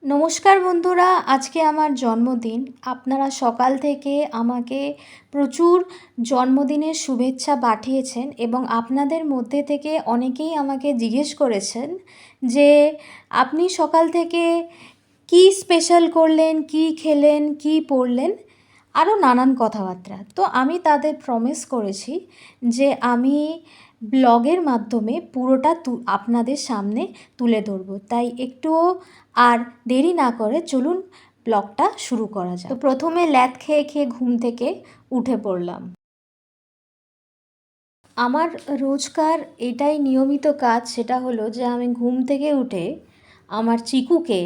নমস্কার বন্ধুরা, আজকে আমার জন্মদিন। আপনারা সকাল থেকে আমাকে প্রচুর জন্মদিনের শুভেচ্ছা পাঠিয়েছেন এবং আপনাদের মধ্যে থেকে অনেকেই আমাকে জিজ্ঞেস করেছেন যে আপনি সকাল থেকে কি স্পেশাল করলেন, কি খেলেন, কি পড়লেন, আরও নানান কথাবার্তা। তো আমি তাদের প্রমিস করেছি যে আমি ব্লগের মাধ্যমে পুরোটা আপনাদের সামনে তুলে ধরব। তাই একটুও আর দেরি না করে চলুন ব্লগটা শুরু করা যায়। তো প্রথমে ল্যাদ খেয়ে খেয়ে ঘুম থেকে উঠে পড়লাম। আমার রোজকার এটাই নিয়মিত কাজ, সেটা হলো যে আমি ঘুম থেকে উঠে আমার চিকুকে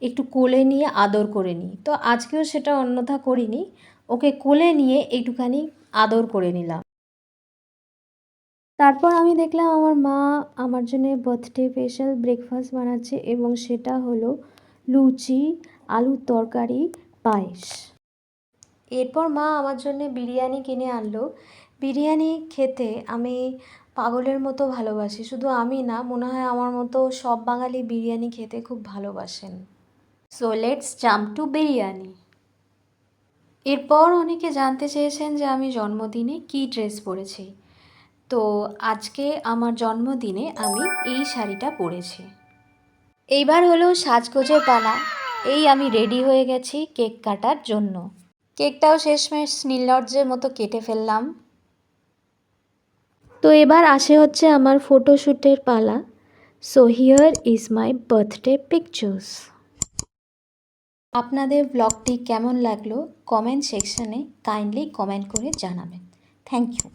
একটু কোলে নিয়ে আদর করে নিই। তো আজকেও সেটা অন্যথা করিনি, ওকে কোলে নিয়ে একটুখানি আদর করে নিলাম। তারপর আমি দেখলাম আমার মা আমার জন্য বার্থডে স্পেশাল ব্রেকফাস্ট বানাচ্ছে এবং সেটা হলো লুচি, আলুর তরকারি, পায়েস। এরপর মা আমার জন্য বিরিয়ানি কিনে আনলো। বিরিয়ানি খেতে আমি পাগলের মতো ভালোবাসি। শুধু আমি না, মনে হয় আমার মতো সব বাঙালি বিরিয়ানি খেতে খুব ভালোবাসেন। So let's jump to biryani. এরপর অনেকে জানতে চেয়েছেন যে আমি জন্মদিনে কী ড্রেস পরেছি। তো আজকে আমার জন্মদিনে আমি এই শাড়িটা পরেছি। এইবার হলো সাজগোজের পালা। এই আমি রেডি হয়ে গেছি কেক কাটার জন্য। কেকটাও শেষমেশ নির্লজ্জের মতো কেটে ফেললাম। তো এবার হচ্ছে আমার ফটোশ্যুটের পালা। So here is my birthday pictures. আপনাদের ব্লগটি কেমন লাগলো কমেন্ট সেকশানে কাইন্ডলি কমেন্ট করে জানাবেন। Thank you.